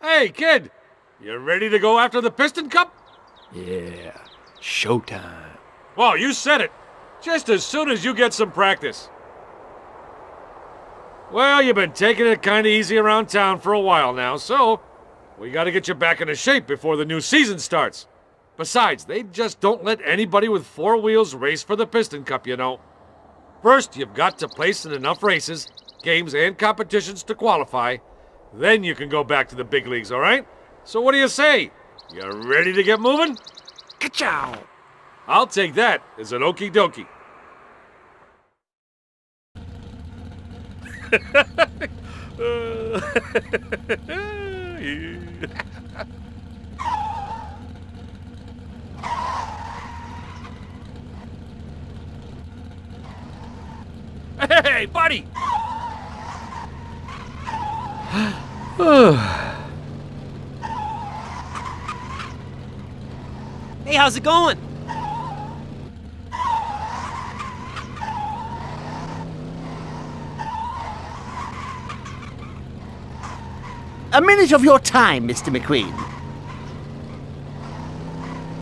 Hey, kid! You ready to go after the Piston Cup? Yeah, showtime. Well, you said it. Just as soon as you get some practice. Well, you've been taking it kind of easy around town for a while now, so we got to get you back into shape before the new season starts. Besides, they just don't let anybody with 4 wheels race for the Piston Cup, you know. First, you've got to place in enough races, games, and competitions to qualify. Then you can go back to the big leagues, all right? So what do you say? You ready to get moving? Ka-chow! I'll take that as an okie dokie. Hey, buddy! Hey, how's it going? A minute of your time, Mr. McQueen.